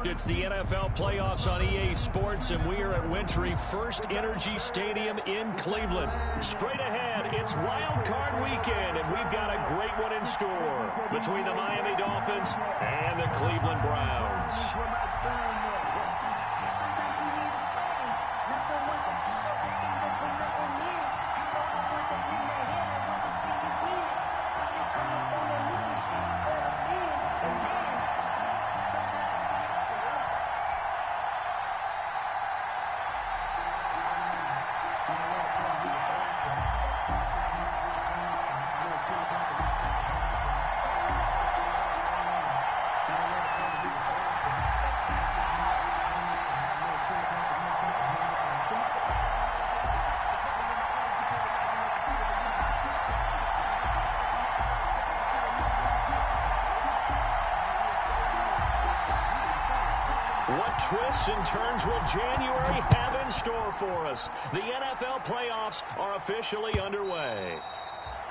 It's the NFL playoffs on EA Sports, and we are at Wintry First Energy Stadium in Cleveland. Straight ahead, it's Wild Card Weekend, and we've got a great one in store between the Miami Dolphins and the Cleveland Browns. What twists and turns will January have in store for us? The NFL playoffs are officially underway.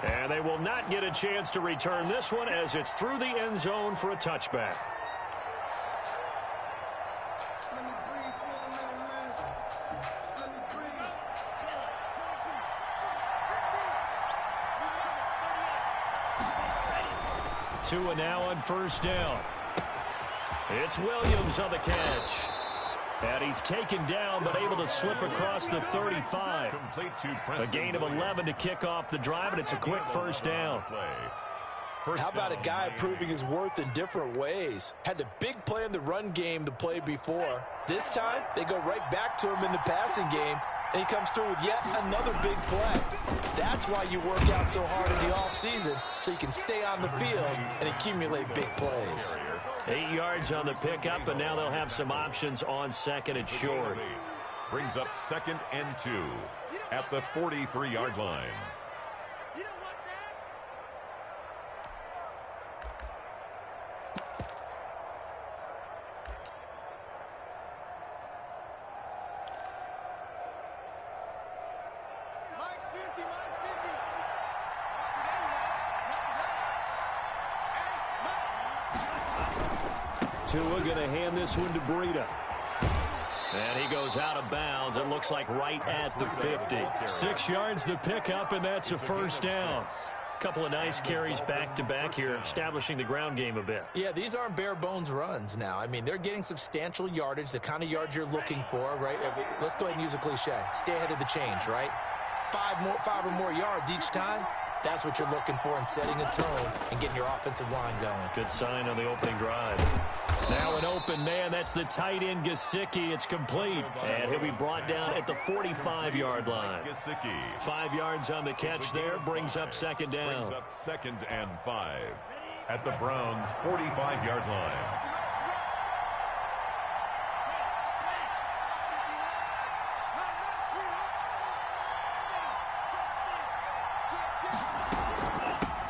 And they will not get a chance to return this one as it's through the end zone for a touchback. Tua now on first down. It's Williams on the catch. And he's taken down but able to slip across the 35. A gain of 11 to kick off the drive, and it's a quick first down. How about a guy proving his worth in different ways? Had a big play in the run game the play before. This time, they go right back to him in the passing game, and he comes through with yet another big play. That's why you work out so hard in the offseason, so you can stay on the field and accumulate big plays. 8 yards on the pickup, and now they'll have some options on second and short. Brings up 2nd and 2 at the 43-yard line. Tua going to hand this one to Breida. And he goes out of bounds. It looks like right at the 50. 6 yards the pickup, and that's a first down. Couple of nice carries back-to-back here, establishing the ground game a bit. Yeah, these aren't bare-bones runs now. I mean, they're getting substantial yardage, the kind of yards you're looking for, right? I mean, let's go ahead and use a cliche. Stay ahead of the change, right? Five or more yards each time. That's what you're looking for in setting a tone and getting your offensive line going. Good sign on the opening drive. Now an open man. That's the tight end, Gesicki. It's complete. And he'll be brought down at the 45-yard line. 5 yards on the catch there. Brings up second down. Brings up 2nd and 5 at the Browns' 45-yard line.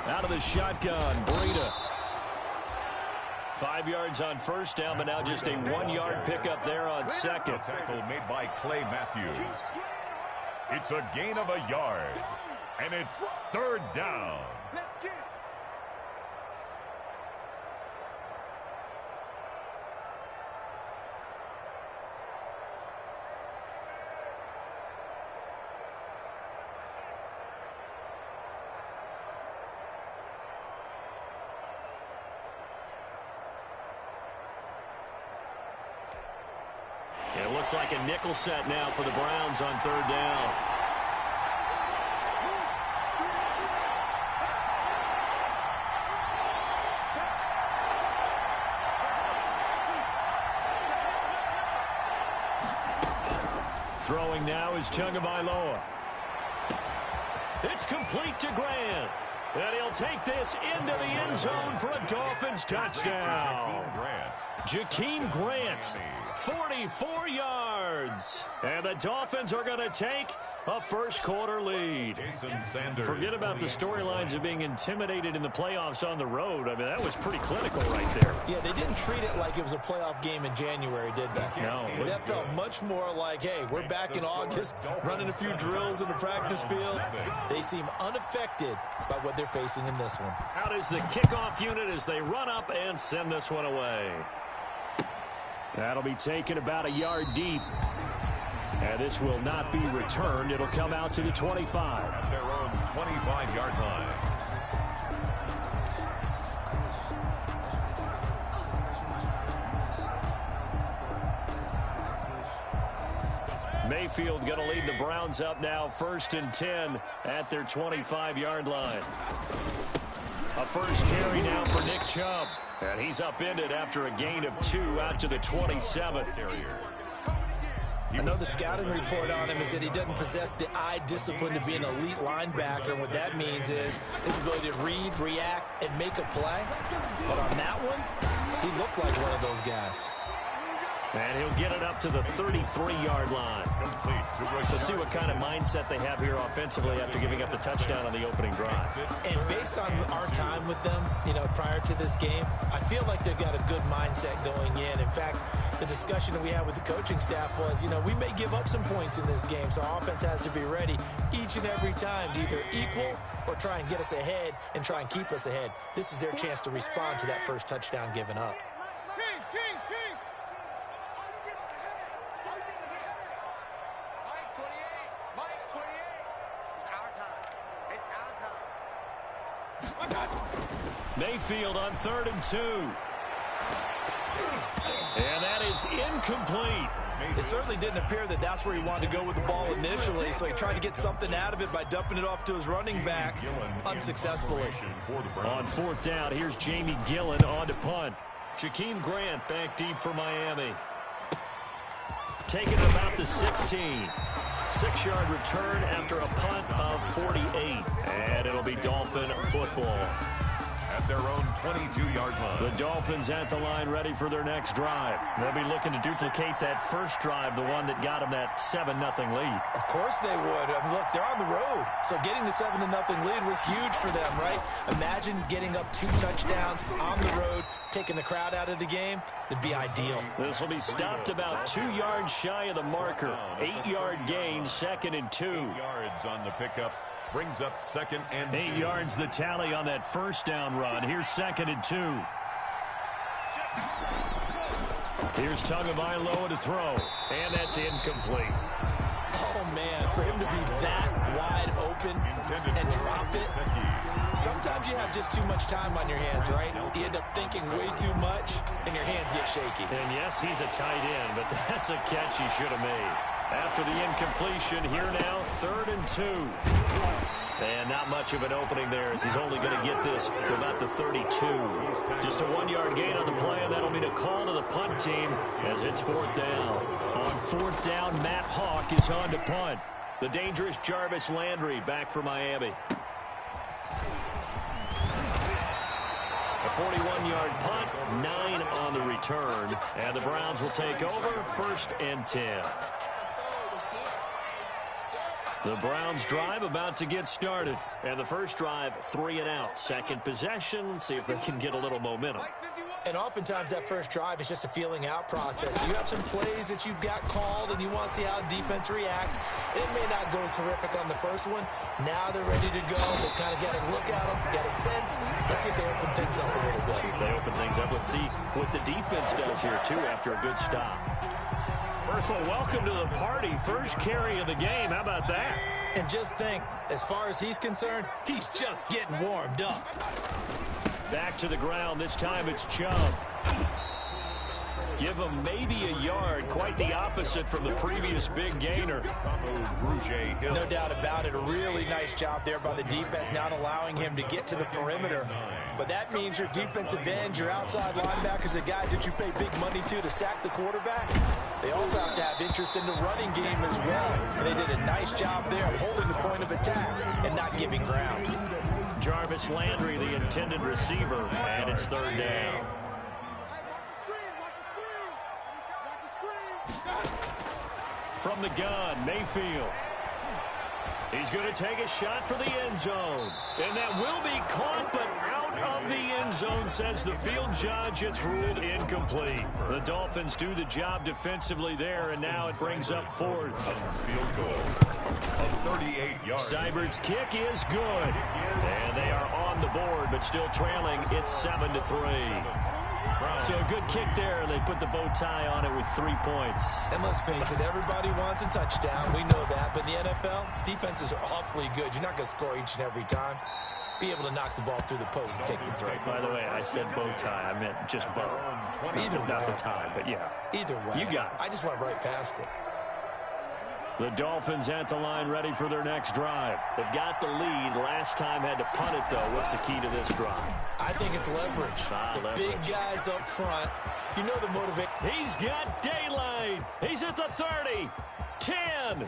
Out of the shotgun, Breida. 5 yards on first down, but now just a 1-yard pickup there on second. Tackle made by Clay Matthews. It's a gain of a yard, and it's 3rd down. It looks like a nickel set now for the Browns on 3rd down. Throwing now is Tagovailoa. It's complete to Grant. And he'll take this into the end zone for a Dolphins touchdown. Jakeem Grant, 44 yards. And the Dolphins are going to take a first-quarter lead. Forget about the storylines of being intimidated in the playoffs on the road. I mean, that was pretty clinical right there. Yeah, they didn't treat it like it was a playoff game in January, did they? No. That felt much more like, hey, we're back in August, running a few drills in the practice field. They seem unaffected by what they're facing in this one. Out is the kickoff unit as they run up and send this one away. That'll be taken about a yard deep. And this will not be returned. It'll come out to the 25. At their own 25-yard line. Mayfield going to lead the Browns up now, 1st and 10 at their 25-yard line. A first carry now for Nick Chubb. And he's upended after a gain of 2 out to the 27. I know the scouting report on him is that he doesn't possess the eye discipline to be an elite linebacker. And what that means is his ability to read, react, and make a play. But on that one, he looked like one of those guys. And he'll get it up to the 33-yard line. Let's see what kind of mindset they have here offensively after giving up the touchdown on the opening drive. And based on our time with them, prior to this game, I feel like they've got a good mindset going in. In fact, the discussion that we had with the coaching staff was, we may give up some points in this game, so our offense has to be ready each and every time to either equal or try and get us ahead and try and keep us ahead. This is their chance to respond to that first touchdown given up. Mayfield on 3rd and 2. And that is incomplete. It certainly didn't appear that that's where he wanted to go with the ball initially, so he tried to get something out of it by dumping it off to his running back unsuccessfully. On 4th down, here's Jamie Gillen on to punt. Jakeem Grant back deep for Miami. Taking about the 16. 6-yard return after a punt of 48. And it'll be Dolphin football. At their own 22-yard line. The Dolphins at the line ready for their next drive. They'll be looking to duplicate that first drive, the one that got them that 7-0 lead. Of course they would. Look, they're on the road, so getting the 7-0 lead was huge for them, right? Imagine getting up 2 touchdowns on the road, taking the crowd out of the game. It'd be ideal. This will be stopped about 2 yards shy of the marker. 8-yard gain, 2nd and 2. 8 yards on the pickup. Brings up 2nd and 2. 8 yards the tally on that first down run. Here's 2nd and 2. Here's Tagovailoa to throw. And that's incomplete. Oh, man, for him to be that wide open and drop it. Sometimes you have just too much time on your hands, right? You end up thinking way too much, and your hands get shaky. And yes, he's a tight end, but that's a catch he should have made. After the incompletion, here now, 3rd and 2. And not much of an opening there as he's only going to get this to about the 32. Just a 1-yard gain on the play, and that'll mean a call to the punt team as it's 4th down. On 4th down, Matt Hawk is on to punt. The dangerous Jarvis Landry back for Miami. A 41-yard punt, 9 on the return. And the Browns will take over, 1st and 10. The Browns drive about to get started. And the first drive, 3 and out. Second possession, see if they can get a little momentum. And oftentimes that first drive is just a feeling out process. You have some plays that you've got called and you want to see how defense reacts. It may not go terrific on the first one. Now they're ready to go. They kind of got a look at them, got a sense. Let's see if they open things up a little bit. See if they open things up. Let's see what the defense does here, too, after a good stop. First of all, welcome to the party. First carry of the game. How about that? And just think, as far as he's concerned, he's just getting warmed up. Back to the ground. This time it's Chubb. Give him maybe a yard. Quite the opposite from the previous big gainer. No doubt about it. A really nice job there by the defense, not allowing him to get to the perimeter. But that means your defensive ends, your outside linebackers, the guys that you pay big money to sack the quarterback, they also have to have interest in the running game as well. And they did a nice job there of holding the point of attack and not giving ground. Jarvis Landry, the intended receiver, and it's 3rd down. From the gun, Mayfield. He's going to take a shot for the end zone. And that will be caught, but out of the end zone, says the field judge. It's ruled incomplete. The Dolphins do the job defensively there, and now it brings up 4th. Field goal of 38 yards. Seibert's kick is good. And they are on the board, but still trailing. It's 7-3. So a good kick there. They put the bow tie on it with 3 points. And let's face it, everybody wants a touchdown. We know that. But in the NFL, defenses are awfully good. You're not going to score each and every time. Be able to knock the ball through the post and take the throw. By the way, I said bow tie. I meant just bow. Either way. Not the tie, but yeah. Either way. You got it. I just went right past it. The Dolphins at the line ready for their next drive. They've got the lead. Last time had to punt it, though. What's the key to this drive? I think it's leverage. The big guys up front. You know the motivation. He's got daylight. He's at the 30, 10,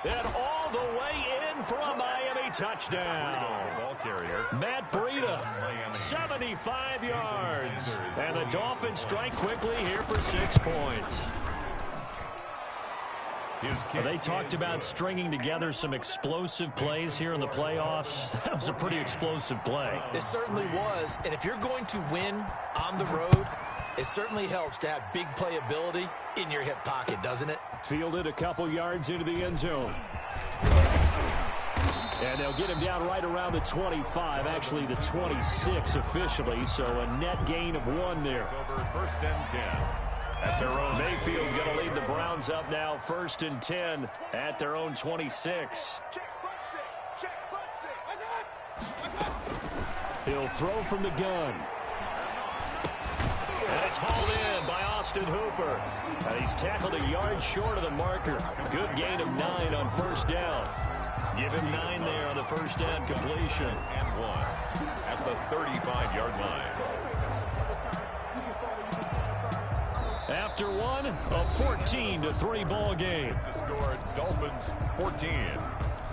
and all the way in for a Miami touchdown. Ball carrier. Matt Breida, 75 yards. And the Dolphins strike quickly here for 6 points. They talked about stringing together some explosive plays here in the playoffs. That was a pretty explosive play. It certainly was. And if you're going to win on the road, it certainly helps to have big playability in your hip pocket, doesn't it? Fielded a couple yards into the end zone. And they'll get him down right around the 25, actually the 26 officially, so a net gain of 1 there. Over 1st and 10. At their own. Mayfield going to lead the Browns up now, 1st and 10 at their own 26. He'll throw from the gun. And it's hauled in by Austin Hooper. And he's tackled a yard short of the marker. Good gain of 9 on 1st down. Give him 9 there on the 1st down completion. And 1 at the 35-yard line. After one, a 14-3 ball game. The score, Dolphins 14,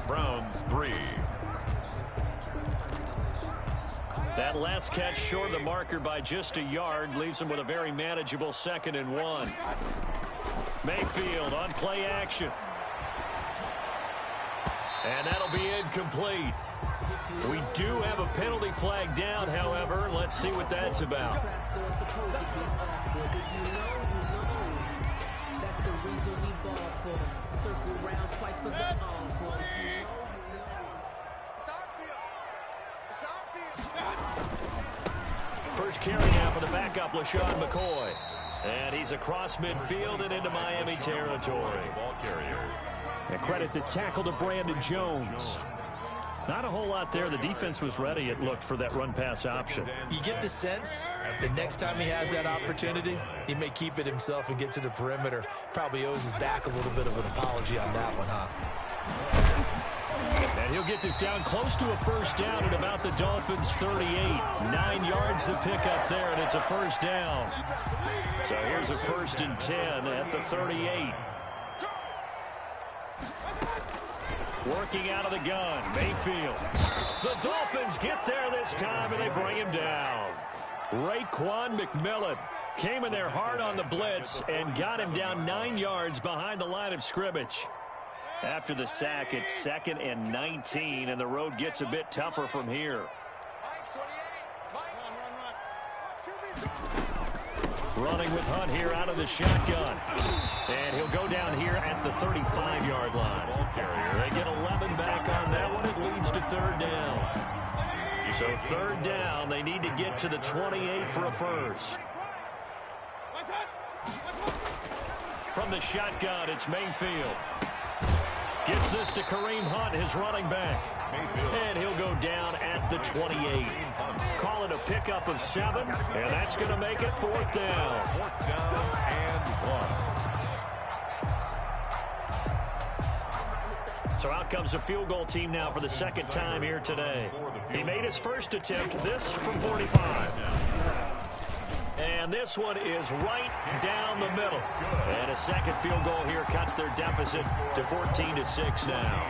Browns 3. That last catch short of the marker by just a yard leaves him with a very manageable 2nd and 1. Mayfield on play action. And that'll be incomplete. We do have a penalty flag down, however. Let's see what that's about. First carry now for the backup, LaShawn McCoy. And he's across midfield and into Miami territory. Ball carrier. And credit the tackle to Brandon Jones. Not a whole lot there. The defense was ready, it looked, for that run-pass option. You get the sense that next time he has that opportunity, he may keep it himself and get to the perimeter. Probably owes his back a little bit of an apology on that one, huh? And he'll get this down close to a 1st down at about the Dolphins' 38. 9 yards to pick up there, and it's a 1st down. So here's a 1st and 10 at the 38. Working out of the gun, Mayfield. The Dolphins get there this time, and they bring him down. Raekwon McMillan came in there hard on the blitz and got him down 9 yards behind the line of scrimmage. After the sack, it's 2nd and 19, and the road gets a bit tougher from here. Running with Hunt here out of the shotgun. And he'll go down here at the 35-yard line. They get 11 back on that one. It leads to 3rd down. So 3rd down, they need to get to the 28 for a 1st. From the shotgun, it's Mayfield. Gets this to Kareem Hunt, his running back. And he'll go down at the 28. Call it a pickup of 7, and that's going to make it 4th down. 4th down and 1. So out comes a field goal team now for the 2nd time here today. He made his first attempt, this from 45. And this one is right down the middle. And a 2nd field goal here cuts their deficit to 14-6 now.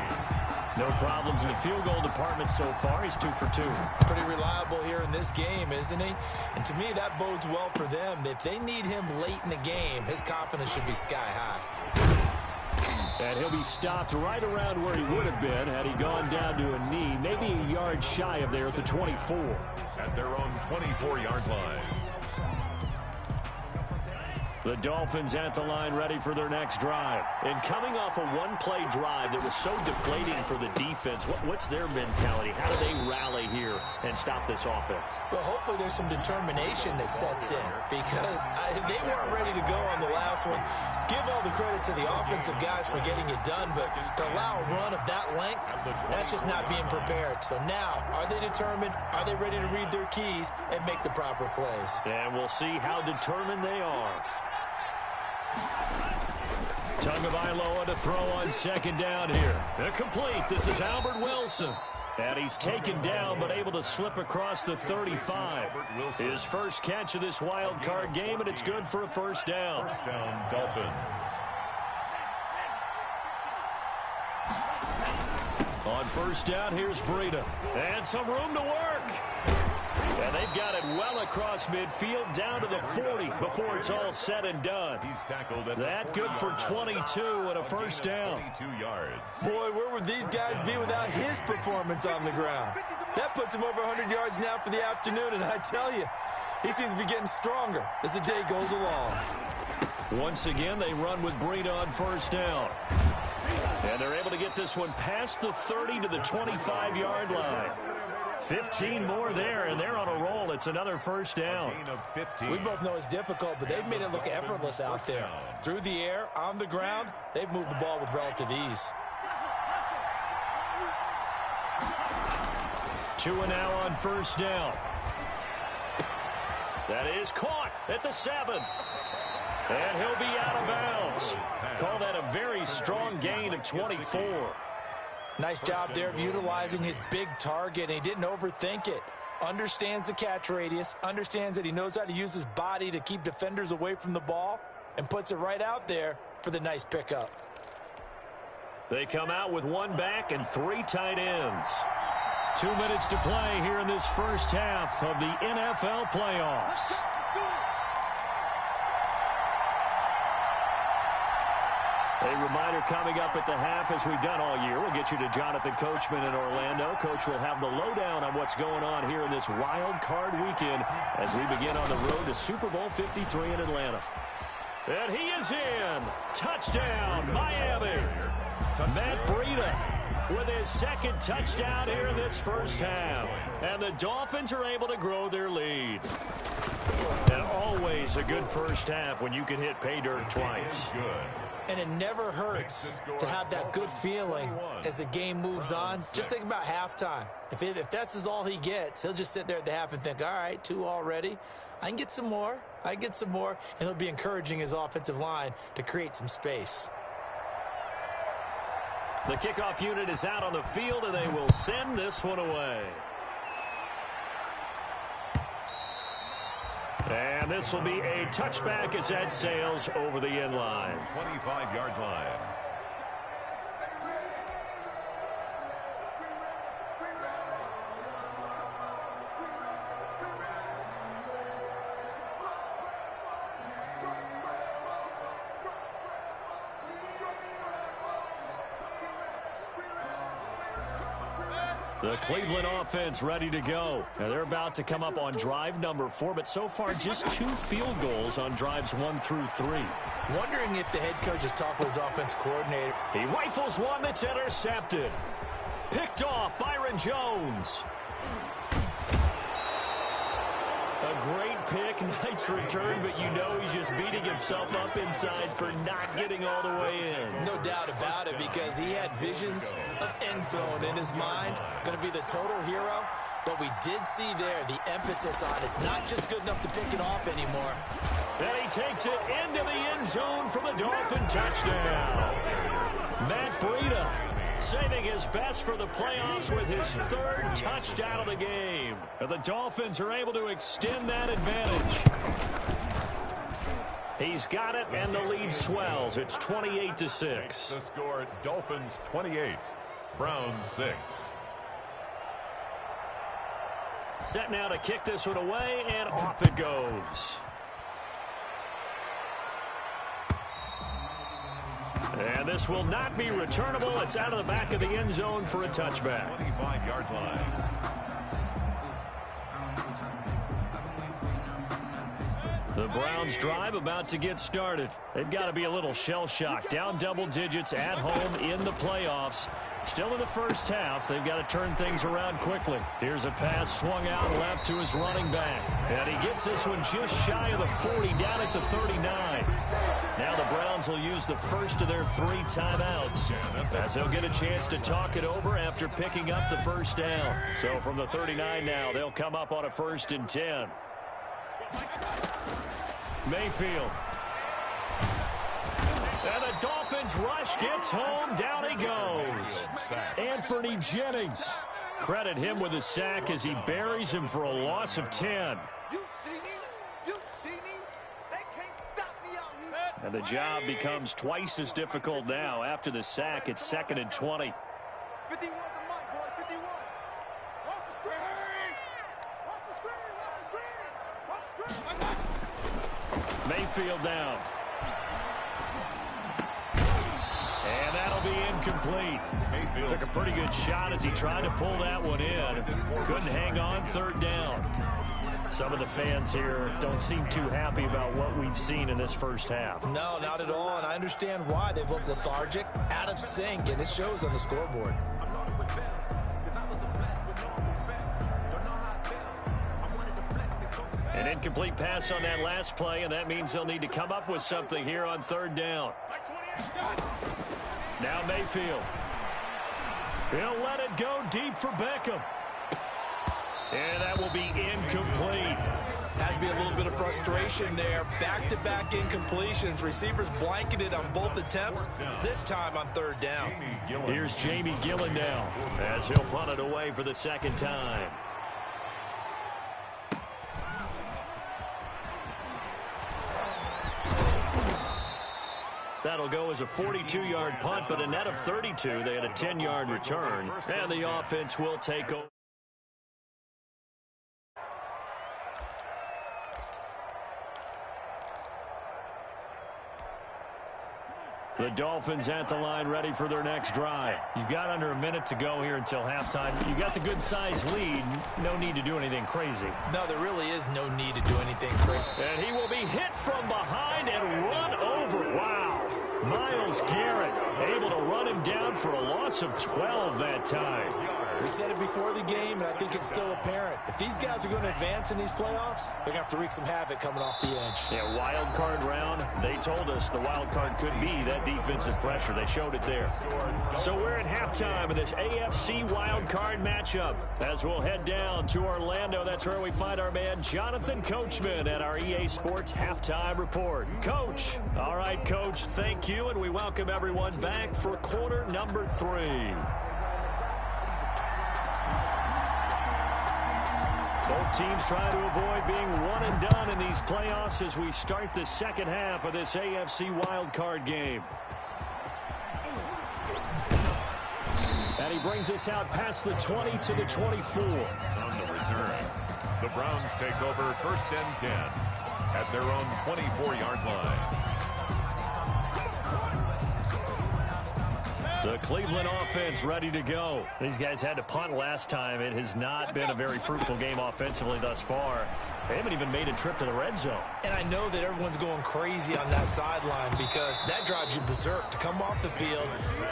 No problems in the field goal department so far. He's 2 for 2. Pretty reliable here in this game, isn't he? And to me, that bodes well for them. If they need him late in the game, his confidence should be sky high. And he'll be stopped right around where he would have been had he gone down to a knee, maybe a yard shy of there at the 24. At their own 24-yard line. The Dolphins at the line ready for their next drive. And coming off a one-play drive that was so deflating for the defense, what's their mentality? How do they rally here and stop this offense? Well, hopefully there's some determination that sets in because they weren't ready to go on the last one. Give all the credit to the offensive guys for getting it done, but to allow a run of that length, that's just not being prepared. So now, are they determined? Are they ready to read their keys and make the proper plays? And we'll see how determined they are. Tagovailoa to throw on second down here. Complete. This is Albert Wilson. And he's taken down but able to slip across the 35. His first catch of this wild card game, and it's good for a first down. First down, Dolphins. On first down, here's Breida. And some room to work. And they've got it well across midfield down to the 40 before it's all said and done. He's tackled at that good for 22 and a first down. 22 yards. Boy, where would these guys be without his performance on the ground? That puts him over 100 yards now for the afternoon, and I tell you, he seems to be getting stronger as the day goes along. Once again, they run with Breida on first down. And they're able to get this one past the 30 to the 25-yard line. 15 more there, and they're on a roll. It's another first down. We both know it's difficult, but they've made it look effortless out there. Through the air, on the ground, they've moved the ball with relative ease. 2 and now on first down. That is caught at the 7. And he'll be out of bounds. Call that a very strong gain of 24. Nice job there of utilizing his big target, and he didn't overthink it. Understands the catch radius, understands that he knows how to use his body to keep defenders away from the ball, and puts it right out there for the nice pickup. They come out with one back and 3 tight ends. 2 minutes to play here in this first half of the NFL playoffs. A reminder coming up at the half, as we've done all year. We'll get you to Jonathan Coachman in Orlando. Coach will have the lowdown on what's going on here in this wild card weekend as we begin on the road to Super Bowl 53 in Atlanta. And he is in. Touchdown, Miami. Matt Breida with his second touchdown here in this first half. And the Dolphins are able to grow their lead. And always a good first half when you can hit pay dirt twice. And it never hurts to have that good feeling as the game moves on. Just think about halftime. If that's all he gets, he'll just sit there at the half and think, all right, 2 already. I can get some more. I can get some more. And he'll be encouraging his offensive line to create some space. The kickoff unit is out on the field, and they will send this one away. And this will be a touchback as that sails over the end line. 25-yard line. The Cleveland offense ready to go. Now they're about to come up on drive number 4, but so far just 2 field goals on drives 1 through 3. Wondering if the head coach has talked with his offense coordinator. He rifles one that's intercepted. Picked off Byron Jones. A great pick, nice return, but you know he's just beating himself up inside for not getting all the way in. No doubt about it, because he had visions of end zone in his mind. Going to be the total hero. But we did see there the emphasis on it's not just good enough to pick it off anymore. And he takes it into the end zone for the Dolphin touchdown. Matt Breida saving his best for the playoffs with his 3rd touchdown of the game. And the Dolphins are able to extend that advantage. He's got it, and the lead swells. It's 28-6. The score, Dolphins 28, Browns 6. Set now to kick this one away, and off it goes. And this will not be returnable. It's out of the back of the end zone for a touchback. 25-yard line. The Browns drive about to get started. They've got to be a little shell-shocked. Down double digits at home in the playoffs. Still in the first half. They've got to turn things around quickly. Here's a pass swung out left to his running back. And he gets this one just shy of the 40, down at the 39. Now the Browns will use the first of their 3 timeouts, as they'll get a chance to talk it over after picking up the first down. So from the 39 now, they'll come up on a 1st and 10. Mayfield. And the Dolphins rush gets home. Down he goes. Anthony Jennings. Credit him with a sack as he buries him for a loss of 10. And the job becomes twice as difficult now. After the sack, it's 2nd and 20. 51 to Mike, boy, 51. Watch the screen. Watch the screen. Watch the screen. Mayfield down. And that'll be incomplete. Mayfield took a pretty good shot as he tried to pull that one in. Couldn't hang on, 3rd down. Some of the fans here don't seem too happy about what we've seen in this first half. No, not at all, and I understand why. They've looked lethargic, out of sync, and it shows on the scoreboard. An incomplete pass on that last play, and that means they'll need to come up with something here on 3rd down. Now Mayfield. He'll let it go deep for Beckham. And that will be incomplete. Has to be a little bit of frustration there. Back-to-back incompletions. Receivers blanketed on both attempts, this time on 3rd down. Here's Jamie Gillen now, as he'll punt it away for the 2nd time. That'll go as a 42-yard punt, but a net of 32. They had a 10-yard return, and the offense will take over. The Dolphins at the line, ready for their next drive. You've got under a minute to go here until halftime. You got the good-sized lead. No need to do anything crazy. No, there really is no need to do anything crazy. And he will be hit from behind and run over. Wow. Myles Garrett able to run him down for a loss of 12 that time. We said it before the game, and I think it's still apparent. If these guys are going to advance in these playoffs, they're going to have to wreak some havoc coming off the edge. Yeah, wild card round. They told us the wild card could be that defensive pressure. They showed it there. So we're at halftime of this AFC wild card matchup. As we'll head down to Orlando, that's where we find our man Jonathan Coachman at our EA Sports Halftime Report. Coach. All right, Coach, thank you, and we welcome everyone back for quarter number 3. Both teams try to avoid being one and done in these playoffs as we start the 2nd half of this AFC wildcard game. And he brings us out past the 20 to the 24. On the return, the Browns take over 1st and 10 at their own 24-yard line. The Cleveland offense ready to go. These guys had to punt last time. It has not been a very fruitful game offensively thus far. They haven't even made a trip to the red zone. And I know that everyone's going crazy on that sideline because that drives you berserk to come off the field,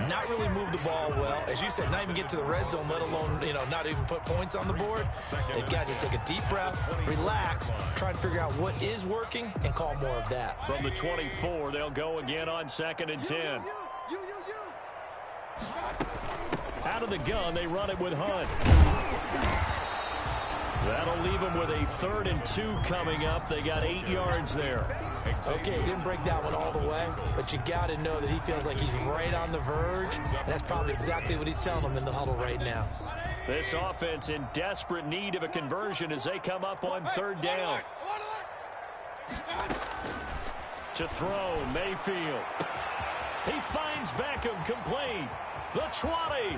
not really move the ball well. As you said, not even get to the red zone, let alone, not even put points on the board. They've got to just take a deep breath, relax, try and figure out what is working, and call more of that. From the 24, they'll go again on 2nd and 10. Out of the gun, they run it with Hunt. That'll leave them with a 3rd and 2 coming up. They got 8 yards there. Okay, he didn't break that one all the way, but you got to know that he feels like he's right on the verge, and that's probably exactly what he's telling them in the huddle right now. This offense in desperate need of a conversion as they come up on 3rd down. To throw, Mayfield. He finds Beckham complete. The 20.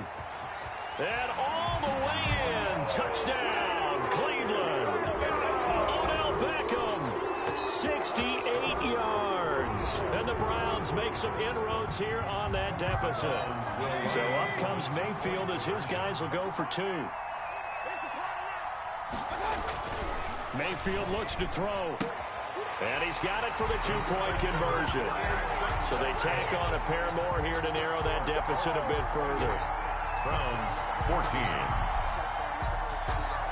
And all the way in. Touchdown, Cleveland. Odell Beckham, 68 yards. And the Browns make some inroads here on that deficit. So up comes Mayfield as his guys will go for 2. Mayfield looks to throw. And he's got it for the two-point conversion. So they tack on a pair more here to narrow that deficit a bit further. Browns 14.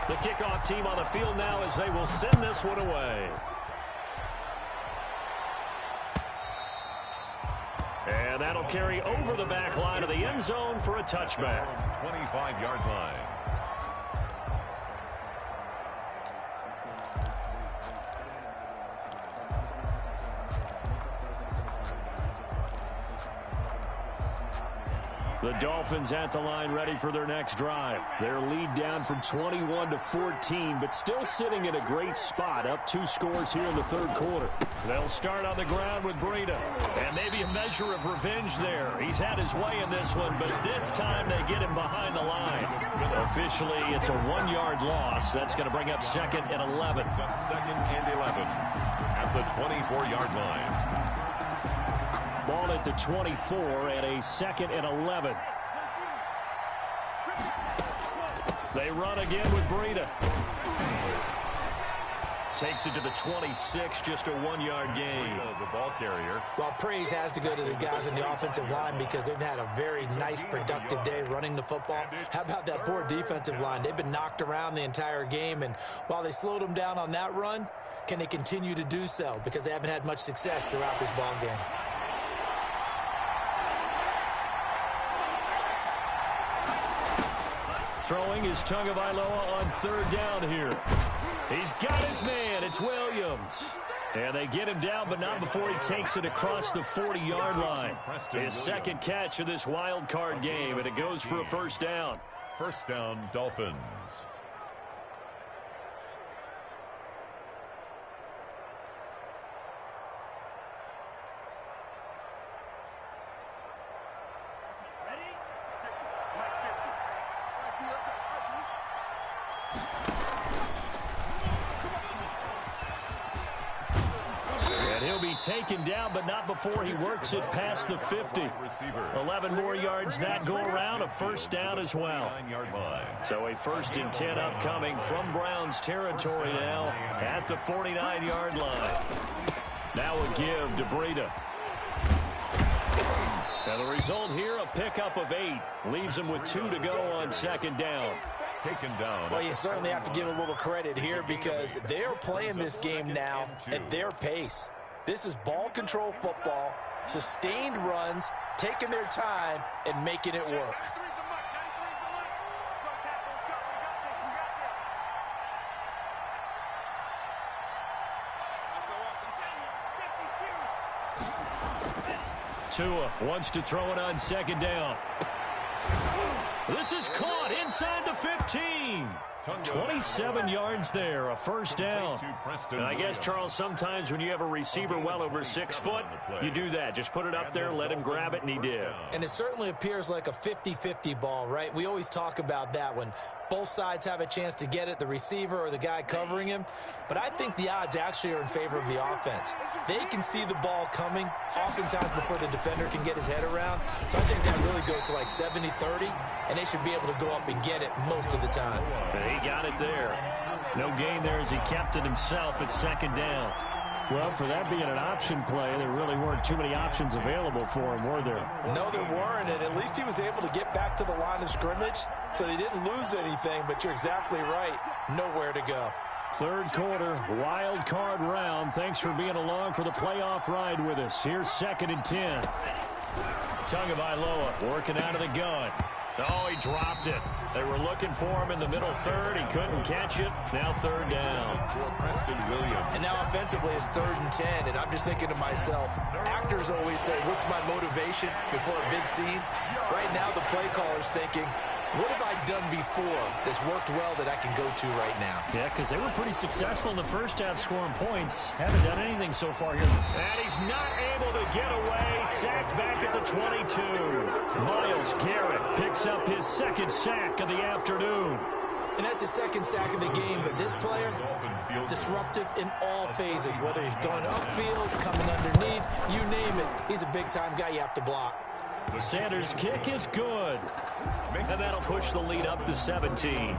The kickoff team on the field now as they will send this one away. And that'll carry over the back line of the end zone for a touchback. 25-yard line. The Dolphins at the line ready for their next drive. Their lead down from 21 to 14, but still sitting in a great spot, up 2 scores here in the third quarter. They'll start on the ground with Breida, and maybe a measure of revenge there. He's had his way in this one, but this time they get him behind the line. Officially, it's a 1-yard loss. That's going to bring up 2nd and 11. Second and 11 at the 24-yard line. Ball at the 24 and a 2nd and 11. They run again with Breida. Takes it to the 26, just a 1-yard gain. The ball carrier. Well, praise has to go to the guys on the offensive line because they've had a very nice, productive day running the football. How about that poor defensive line? They've been knocked around the entire game, and while they slowed them down on that run, can they continue to do so? Because they haven't had much success throughout this ball game. Throwing is Tagovailoa on 3rd down here. He's got his man. It's Williams. And they get him down, but not before he takes it across the 40-yard line. His 2nd catch of this wild card game, and it goes for a 1st down. 1st down, Dolphins. Taken down, but not before he works it past the 50. 11 more yards that go around, a 1st down as well. So a 1st and 10 upcoming from Browns territory now at the 49-yard line. Now a give to Breida. Now the result here, a pickup of 8. Leaves him with 2 to go on 2nd down. Taken down. Well, you certainly have to give a little credit here because they're playing this game now at their pace. This is ball control football, sustained runs, taking their time, and making it work. Tua wants to throw it on 2nd down. This is caught inside the 15. 27 yards there, a 1st down. And I guess, Charles, sometimes when you have a receiver well over 6 foot, you do that. Just put it up there, let him grab it, and he did. And it certainly appears like a 50-50 ball, right? We always talk about that when both sides have a chance to get it, the receiver or the guy covering him. But I think the odds actually are in favor of the offense. They can see the ball coming oftentimes before the defender can get his head around. So I think that really goes to like 70-30, and they should be able to go up and get it most of the time. He got it there. No gain there as he kept it himself at 2nd down. Well, for that being an option play, there really weren't too many options available for him, were there? No, there weren't, and at least he was able to get back to the line of scrimmage, so they didn't lose anything, but you're exactly right. Nowhere to go. 3rd quarter, wild card round. Thanks for being along for the playoff ride with us. Here's 2nd and 10. Tagovailoa working out of the gun. Oh, he dropped it. They were looking for him in the middle 3rd. He couldn't catch it. Now 3rd down. And now offensively it's 3rd and 10. And I'm just thinking to myself, actors always say, what's my motivation before a big scene? Right now the play caller's thinking, what have I done before that's worked well that I can go to right now? Yeah, because they were pretty successful in the first half scoring points. Haven't done anything so far here. And he's not able to get away. Sacked back at the 22. Myles Garrett picks up his 2nd sack of the afternoon. And that's the 2nd sack of the game, but this player, disruptive in all phases, whether he's going upfield, coming underneath, you name it. He's a big-time guy you have to block. Sanders' kick is good. And that'll push the lead up to 17.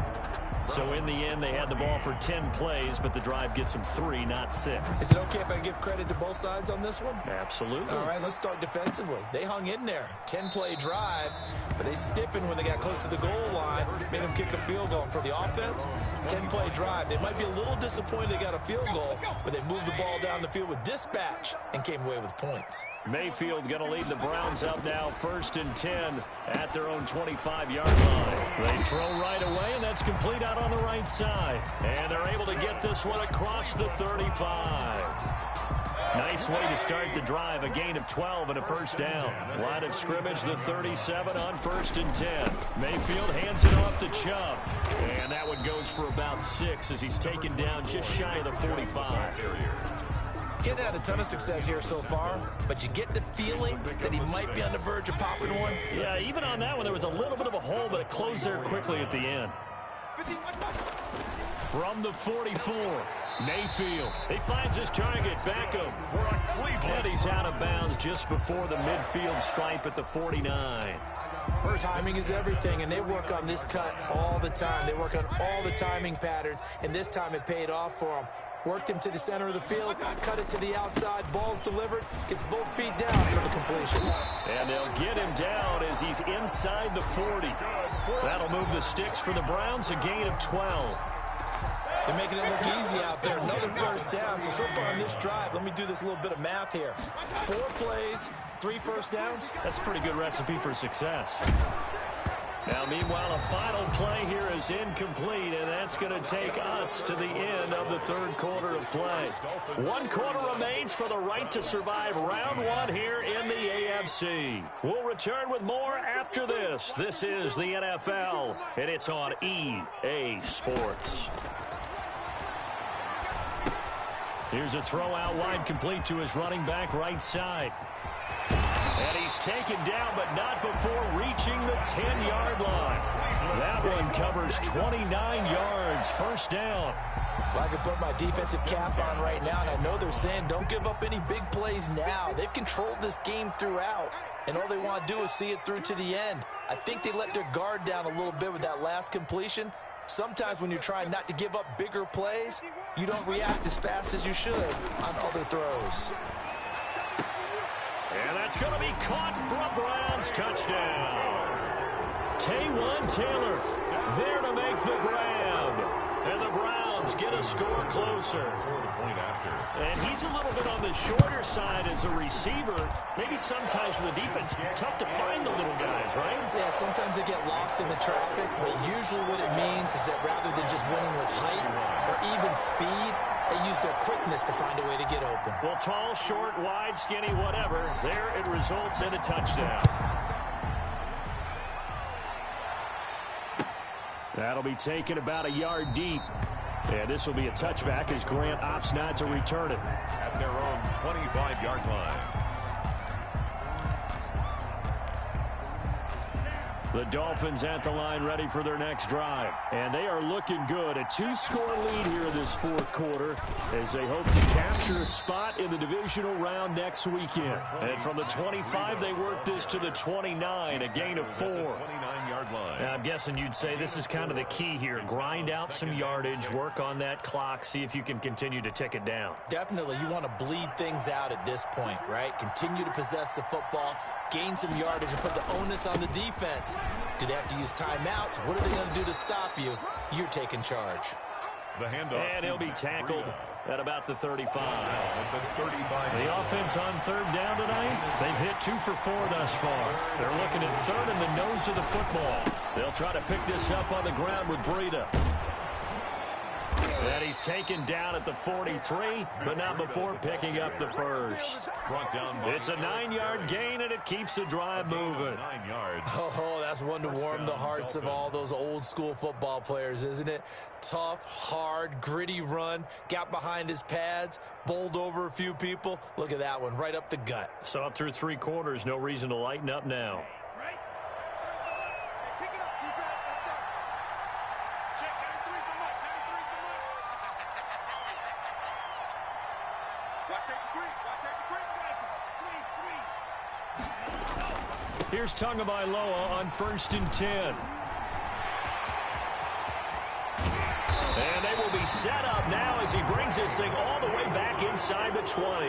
So in the end, they had the ball for 10 plays, but the drive gets them 3, not 6. Is it okay if I give credit to both sides on this one? Absolutely. All right, let's start defensively. They hung in there. 10-play drive, but they stiffened when they got close to the goal line, made them kick a field goal. For the offense, 10-play drive. They might be a little disappointed they got a field goal, but they moved the ball down the field with dispatch and came away with points. Mayfield going to lead the Browns up now, 1st and 10 at their own 25-yard line. They throw right away, and that's complete out on the right side. And they're able to get this one across the 35. Nice way to start the drive, a gain of 12 and a first down. Line of scrimmage, the 37 on 1st and 10. Mayfield hands it off to Chubb. And that one goes for about 6 as he's taken down just shy of the 45. He's had a ton of success here so far, but you get the feeling that he might be on the verge of popping one. Yeah, even on that one, there was a little bit of a hole, but it closed there quickly at the end. From the 44, Mayfield. He finds his target, Beckham. And he's out of bounds just before the midfield stripe at the 49. Timing is everything, and they work on this cut all the time. They work on all the timing patterns, and this time it paid off for him. Worked him to the center of the field, cut it to the outside, ball's delivered, gets both feet down for the completion. And they'll get him down as he's inside the 40. That'll move the sticks for the Browns, a gain of 12. They're making it look easy out there. Another first down. So far on this drive, let me do this little bit of math here. 4 plays, 3 first downs. That's a pretty good recipe for success. Now, meanwhile, a final play here is incomplete, and that's going to take us to the end of the 3rd quarter of play. 1 quarter remains for the right to survive round 1 here in the AFC. We'll return with more after this. This is the NFL, and it's on EA Sports. Here's a throw out wide, complete to his running back right side. And he's taken down, but not before reaching the 10-yard line. That one covers 29 yards, first down. Well, I can put my defensive cap on right now, and I know they're saying don't give up any big plays now. They've controlled this game throughout, and all they want to do is see it through to the end. I think they let their guard down a little bit with that last completion. Sometimes when you're trying not to give up bigger plays, you don't react as fast as you should on other throws. And that's going to be caught for a Browns touchdown. Taywan Taylor there to make the grab. And the Browns get a score closer. And he's a little bit on the shorter side as a receiver. Maybe sometimes for the defense, tough to find the little guys, right? Yeah, sometimes they get lost in the traffic, but usually what it means is that rather than just winning with height or even speed, they use their quickness to find a way to get open. Well, tall, short, wide, skinny, whatever, there it results in a touchdown. That'll be taken about a yard deep. And this will be a touchback as Grant opts not to return it. At their own 25-yard line. The Dolphins at the line ready for their next drive. And they are looking good. A 2-score lead here in this 4th quarter as they hope to capture a spot in the divisional round next weekend. And from the 25, they work this to the 29, a gain of 4. 29-yard line. And I'm guessing you'd say this is kind of the key here. Grind out some yardage, work on that clock, see if you can continue to tick it down. Definitely, you want to bleed things out at this point, right? Continue to possess the football, gain some yardage, and put the onus on the defense. Do they have to use timeouts? What are they going to do to stop you? You're taking charge. The handoff. And he'll be tackled at about the 35. The offense on 3rd down tonight, they've hit 2 for 4 thus far. They're looking at 3rd in the nose of the football. They'll try to pick this up on the ground with Breida. And he's taken down at the 43, but not before picking up the first. It's a 9-yard gain, and it keeps the drive moving. 9 yards. Oh, that's one to warm the hearts of all those old-school football players, isn't it? Tough, hard, gritty run, got behind his pads, bowled over a few people. Look at that one, right up the gut. So up through 3 quarters, no reason to lighten up now. Here's Tagovailoa on 1st and 10. he's set up now as he brings this thing all the way back inside the 20.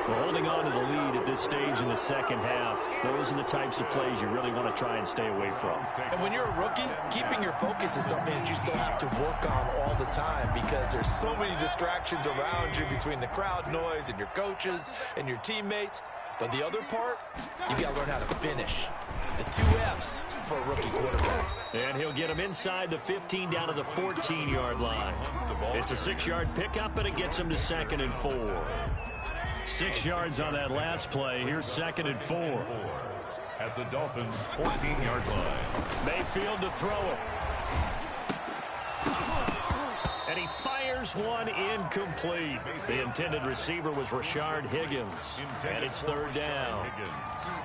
Well, holding on to the lead at this stage in the second half, those are the types of plays you really want to try and stay away from. And when you're a rookie, keeping your focus is something that you still have to work on all the time because there's so many distractions around you between the crowd noise and your coaches and your teammates. But the other part, you got to learn how to finish. The 2 F's for a rookie quarterback. And he'll get him inside the 15 down to the 14-yard line. It's a 6-yard pickup, and it gets him to 2nd and 4. 6 yards on that last play. Here's 2nd and 4. At the Dolphins' 14-yard line. Mayfield to throw it. And he fires one incomplete. The intended receiver was Rashard Higgins. And it's 3rd down.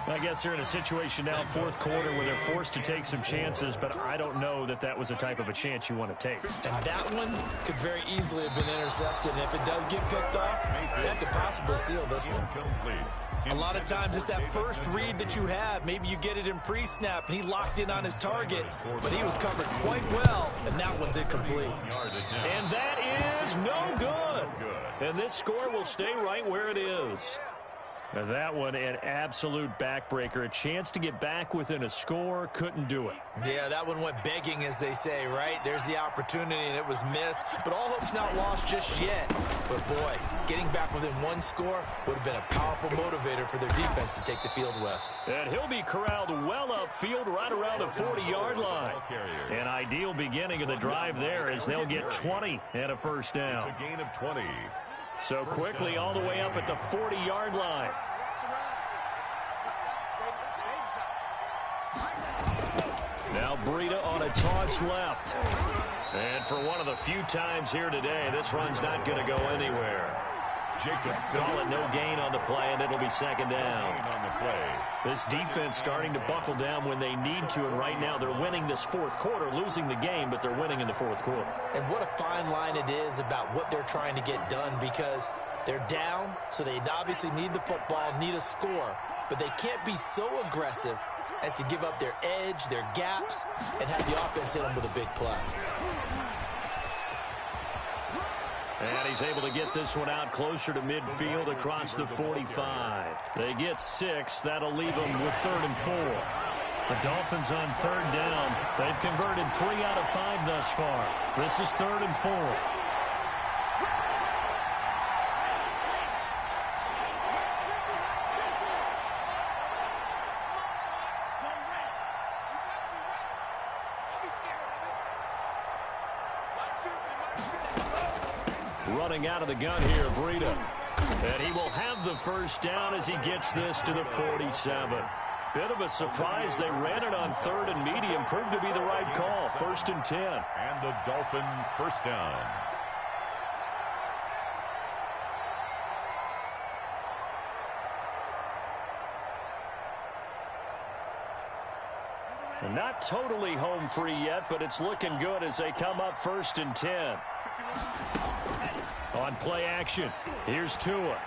I guess they're in a situation now, 4th quarter, where they're forced to take some chances, but I don't know that that was the type of a chance you want to take. And that one could very easily have been intercepted. And if it does get picked off, that could possibly seal this one. A lot of times it's that first read that you have. Maybe you get it in pre-snap, and he locked in on his target, but he was covered quite well, and that one's incomplete. And that is no good. And this score will stay right where it is. And that one, an absolute backbreaker. A chance to get back within a score, couldn't do it. Yeah, that one went begging, as they say, right? There's the opportunity, and it was missed. But all hope's not lost just yet. But, boy, getting back within 1 score would have been a powerful motivator for their defense to take the field with. And he'll be corralled well upfield right around the 40-yard line. An ideal beginning of the drive there as they'll get 20 and a 1st down. It's a gain of 20. So quickly all the way up at the 40-yard line. Now Breida on a toss left. And for one of the few times here today, this run's not going to go anywhere. Call it no gain on the play, and it'll be 2nd down. This defense starting to buckle down when they need to, and right now they're winning this 4th quarter, losing the game, but they're winning in the 4th quarter. And what a fine line it is about what they're trying to get done, because they're down, so they obviously need the football, need a score, but they can't be so aggressive as to give up their edge, their gaps, and have the offense hit them with a big play. And he's able to get this one out closer to midfield across the 45. They get 6. That'll leave them with 3rd and 4. The Dolphins on 3rd down. They've converted 3 out of 5 thus far. This is 3rd and 4. Running out of the gun here, Breida. And he will have the 1st down as he gets this to the 47. Bit of a surprise. They ran it on 3rd and medium. Proved to be the right call. 1st and 10. And the Dolphin 1st down. Not totally home free yet, but it's looking good as they come up 1st and 10. On play action, here's Tua.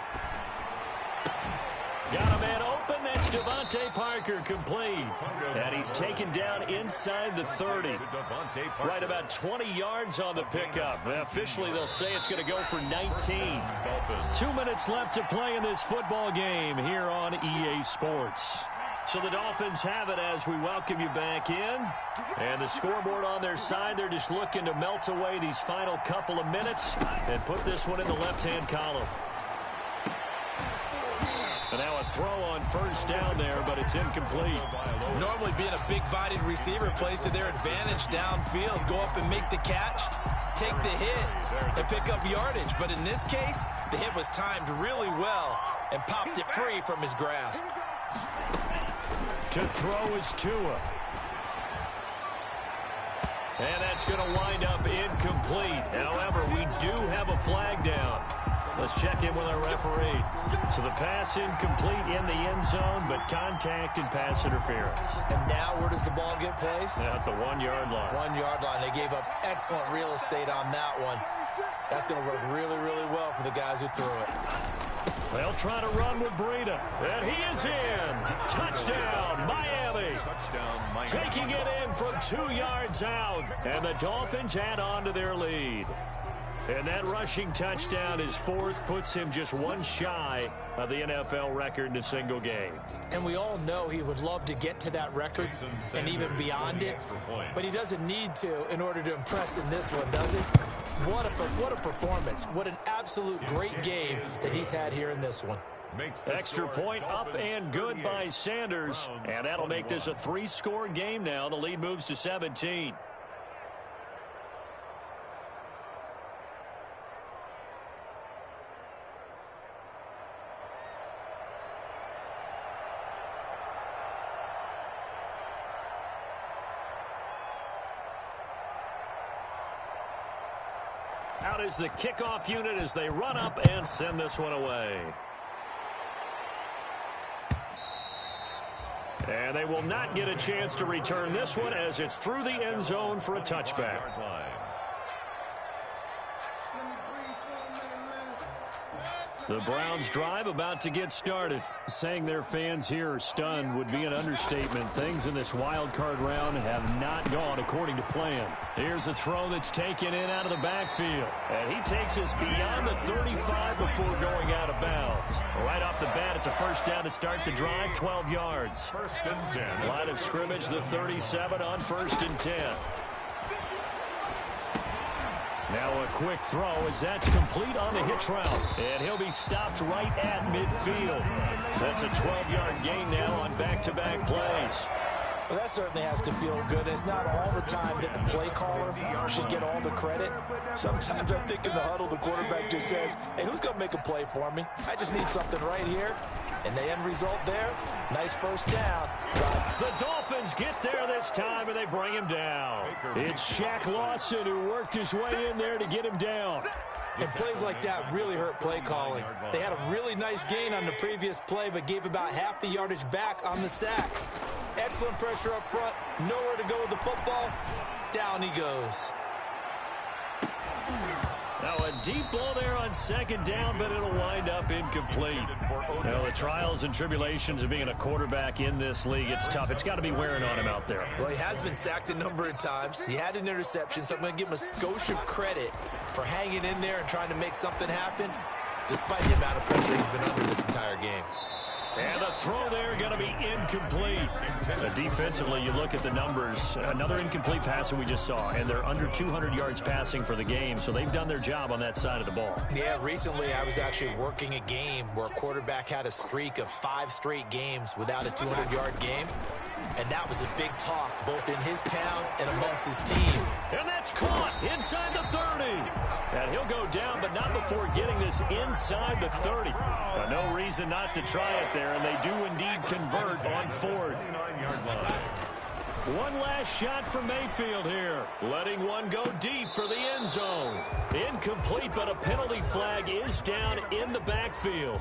Got a man open. That's Devontae Parker, complete. And he's taken down inside the 30. Right about 20 yards on the pickup. Officially, they'll say it's going to go for 19. 2 minutes left to play in this football game here on EA Sports. So the Dolphins have it as we welcome you back in. And the scoreboard on their side, they're just looking to melt away these final couple of minutes and put this one in the left-hand column. And now a throw on 1st down there, but it's incomplete. Normally being a big-bodied receiver plays to their advantage downfield. Go up and make the catch, take the hit, and pick up yardage. But in this case, the hit was timed really well and popped it free from his grasp. To throw is Tua. And that's going to wind up incomplete. However, we do have a flag down. Let's check in with our referee. So the pass incomplete in the end zone, but contact and pass interference. And now where does the ball get placed? At the 1-yard line. 1-yard line. They gave up excellent real estate on that one. That's going to work really, really well for the guys who threw it. They'll try to run with Breida. And he is in. Touchdown, Miami. Taking it in from 2 yards out. And the Dolphins add on to their lead. And that rushing touchdown, his fourth, puts him just one shy of the NFL record in a single game. And we all know he would love to get to that record and even beyond it, but he doesn't need to in order to impress in this one, does he? What a performance. What an absolute great game that he's had here in this one. Extra point up and good by Sanders, and that'll make this a 3-score game now. The lead moves to 17. Out is the kickoff unit as they run up and send this one away. And they will not get a chance to return this one as it's through the end zone for a touchback. The Browns drive about to get started. Saying their fans here are stunned would be an understatement. Things in this wild card round have not gone according to plan. Here's a throw that's taken in out of the backfield. And he takes us beyond the 35 before going out of bounds. Right off the bat, it's a first down to start the drive, 12 yards. First and 10. Line of scrimmage, the 37 on first and 10. Now a quick throw as that's complete on the hitch route. And he'll be stopped right at midfield. That's a 12-yard gain now on back-to-back plays. Well, that certainly has to feel good. It's not all the time that the play caller should get all the credit. Sometimes I think in the huddle, the quarterback just says, hey, who's going to make a play for me? I just need something right here. And the end result there, nice first down. The Dolphins get there this time, and they bring him down. It's Shaq Lawson who worked his way in there to get him down. And plays like that really hurt play calling. They had a really nice gain on the previous play, but gave about half the yardage back on the sack. Excellent pressure up front. Nowhere to go with the football. Down he goes. Now a deep ball there on second down, but it'll wind up incomplete. Now the trials and tribulations of being a quarterback in this league, it's tough. It's got to be wearing on him out there. Well, he has been sacked a number of times. He had an interception, so I'm going to give him a skosh of credit for hanging in there and trying to make something happen, despite the amount of pressure he's been under this entire game. And the throw there going to be incomplete. Defensively, you look at the numbers. Another incomplete pass that we just saw, and they're under 200 yards passing for the game, so they've done their job on that side of the ball. Yeah, recently I was actually working a game where a quarterback had a streak of 5 straight games without a 200-yard game, and that was a big talk both in his town and amongst his team. And that's caught inside the 30. And he'll go down, but not before getting this inside the 30. No reason not to try it there, and they do indeed convert on fourth. One last shot from Mayfield here, letting one go deep for the end zone. Incomplete, but a penalty flag is down in the backfield.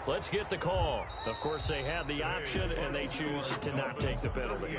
Let's get the call. Of course, they had the option, and they choose to not take the penalty.